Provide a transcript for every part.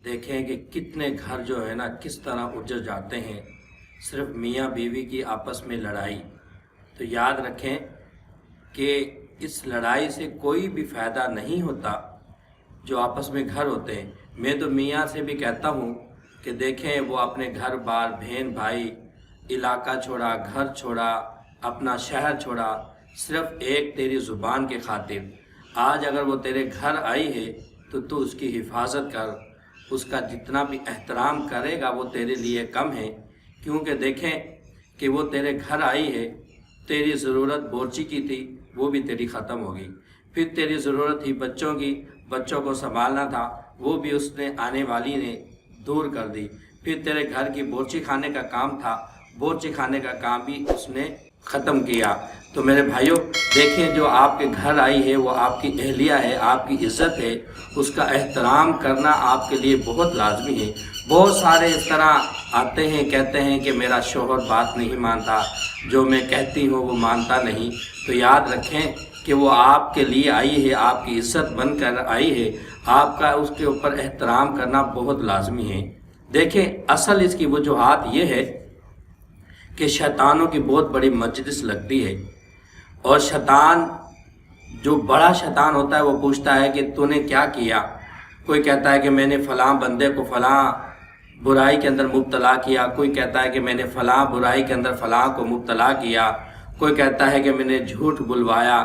देखें कि कितने घर जो है ना किस तरह उजड़ जाते हैं सिर्फ मियाँ बीवी की आपस में लड़ाई। तो याद रखें कि इस लड़ाई से कोई भी फ़ायदा नहीं होता जो आपस में घर होते हैं। मैं तो मियाँ से भी कहता हूँ कि देखें वो अपने घर बार बहन भाई इलाका छोड़ा, घर छोड़ा, अपना शहर छोड़ा, सिर्फ एक तेरी ज़ुबान के खातिर। आज अगर वो तेरे घर आई है तो तू उसकी हिफाजत कर, उसका जितना भी एहतराम करेगा वो तेरे लिए कम है। क्योंकि देखें कि वो तेरे घर आई है, तेरी ज़रूरत बोर्ची की थी वो भी तेरी ख़त्म होगी। फिर तेरी ज़रूरत थी बच्चों की, बच्चों को संभालना था, वो भी उसने आने वाली ने दूर कर दी। फिर तेरे घर की बोर्ची खाने का काम था, बोर्ची खाने का काम भी उसने ख़त्म किया। तो मेरे भाइयों देखें, जो आपके घर आई है वो आपकी अहलिया है, आपकी इज़्ज़त है, उसका एहतराम करना आपके लिए बहुत लाजमी है। बहुत सारे इस तरह आते हैं, कहते हैं कि मेरा शौहर बात नहीं मानता, जो मैं कहती हूँ वो मानता नहीं। तो याद रखें कि वो आपके लिए आई है, आपकी इज़्ज़त बनकर आई है, आपका उसके ऊपर एहतराम करना बहुत लाजमी है। देखें, असल इसकी वजूहात ये है कि शैतानों की बहुत बड़ी मजलिस लगती है और शैतान जो बड़ा शैतान होता है वो पूछता है कि तूने क्या किया। कोई कहता है कि मैंने फ़लाँ बंदे को फ़लाँ बुराई के अंदर मुब्तला किया, कोई कहता है कि मैंने फ़लाँ बुराई के अंदर फ़लाँ को मुब्तला किया, कोई कहता है कि मैंने झूठ बुलवाया,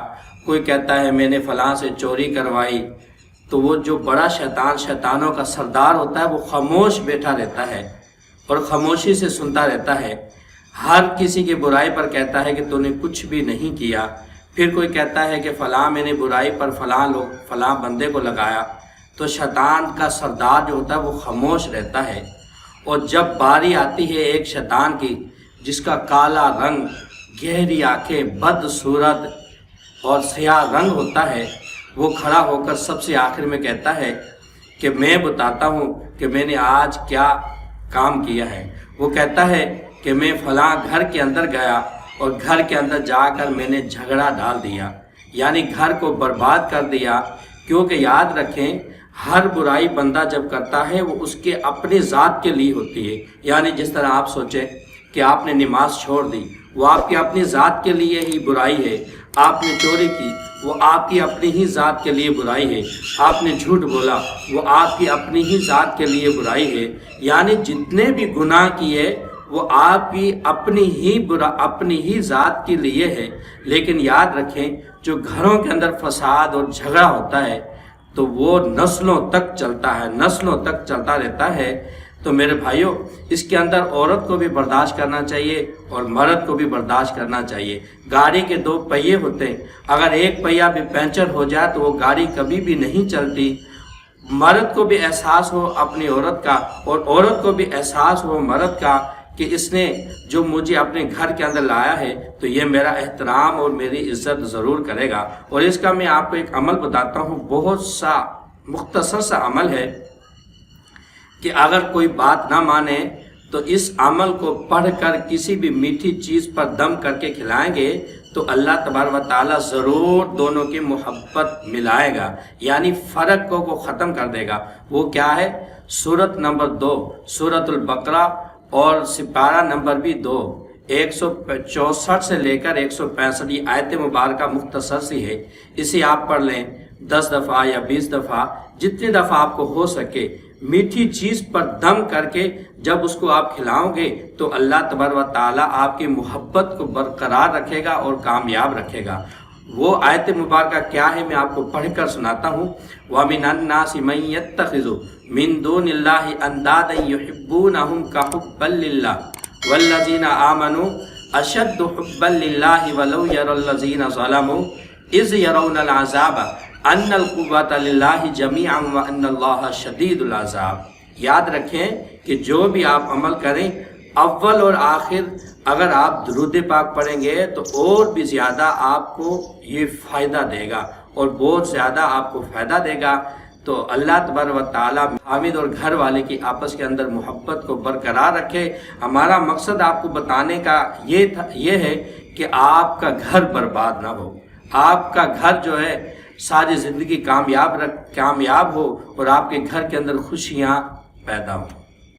कोई कहता है मैंने फ़लाँ से चोरी करवाई। तो वो जो बड़ा शैतान, शैतानों का सरदार होता है, वो खामोश बैठा रहता है और ख़ामोशी से सुनता रहता है। हर किसी की बुराई पर कहता है कि तूने कुछ भी नहीं किया। फिर कोई कहता है कि फ़लाँ मैंने बुराई पर फ़लाँ बंदे को लगाया। तो शैतान का सरदार जो होता है वो खामोश रहता है। और जब बारी आती है एक शैतान की जिसका काला रंग, गहरी आँखें, बदसूरत और स्याह रंग होता है, वो खड़ा होकर सबसे आखिर में कहता है कि मैं बताता हूँ कि मैंने आज क्या काम किया है। वो कहता है कि मैं फ़लाँ घर के अंदर गया और घर के अंदर जाकर मैंने झगड़ा डाल दिया, यानी घर को बर्बाद कर दिया। क्योंकि याद रखें, हर बुराई बंदा जब करता है वो उसके अपने ज़ात के लिए होती है। यानी जिस तरह आप सोचें कि आपने नमाज छोड़ दी, वो आपकी अपनी ज़ात के लिए ही बुराई है। आपने चोरी की, वो आपकी अपनी ही ज़ात के लिए बुराई है। आपने झूठ बोला, वो आपकी अपनी ही ज़ात के लिए बुराई है। यानी जितने भी गुनाह किए वो आपकी अपनी ही ज़ात के लिए है। लेकिन याद रखें, जो घरों के अंदर फसाद और झगड़ा होता है तो वो नस्लों तक चलता है, नस्लों तक चलता रहता है। तो मेरे भाइयों, इसके अंदर औरत को भी बर्दाश्त करना चाहिए और मर्द को भी बर्दाश्त करना चाहिए। गाड़ी के दो पहिए होते हैं, अगर एक पहिया भी पंचर हो जाए तो वो गाड़ी कभी भी नहीं चलती। मर्द को भी एहसास हो अपनी औरत का और औरत को भी एहसास हो मर्द का कि इसने जो मुझे अपने घर के अंदर लाया है तो ये मेरा एहतराम और मेरी इज़्ज़त ज़रूर करेगा। और इसका मैं आपको एक अमल बताता हूँ, बहुत सा मुख्तसर सा अमल है कि अगर कोई बात ना माने तो इस अमल को पढ़कर किसी भी मीठी चीज़ पर दम करके खिलाएंगे तो अल्लाह तबारक व तआला ज़रूर दोनों की मोहब्बत मिलाएगा, यानी फ़र्क को वो ख़त्म कर देगा। वो क्या है? सूरत नंबर 2 सूरतुल बकरा और सिपारा नंबर भी 2, 164 से लेकर 165 ये आयत मुबारका मुख्तसर सी है। इसे आप पढ़ लें 10 दफ़ा या 20 दफ़ा, जितनी दफ़ा आपको हो सके। मीठी चीज़ पर दम करके जब उसको आप खिलाओगे तो अल्लाह तबारक व तआला आपकी मोहब्बत को बरकरार रखेगा और कामयाब रखेगा। वो आयत मुबारका क्या है मैं आपको पढ़कर सुनाता हूँ। व मिनन नासि मन यत्तखिज़ु मिन दूनिल्लाहि अंदादन युहिब्बूनहुम कहुब्बिल्लाह वल्लज़ीना आमनू अशद्दु हुब्बल्लिल्लाहि वलौ यरल्लज़ीना ज़लमू इज़ यरौनल अज़ाब अन्नल कुव्वता लिल्लाहि जमीअन व अन्नल्लाह शदीदुल अज़ाब। याद रखें कि जो भी आप अमल करें, अव्वल और आखिर अगर आप दुरूद पाक पढ़ेंगे तो और भी ज़्यादा आपको ये फ़ायदा देगा और बहुत ज़्यादा आपको फ़ायदा देगा। तो अल्लाह तबारक व तआला हामिद और घर वाले की आपस के अंदर मोहब्बत को बरकरार रखे। हमारा मकसद आपको बताने का ये है कि आपका घर बर्बाद ना हो, आपका घर जो है सारी ज़िंदगी कामयाब हो और आपके घर के अंदर खुशियाँ پیدا ہوں۔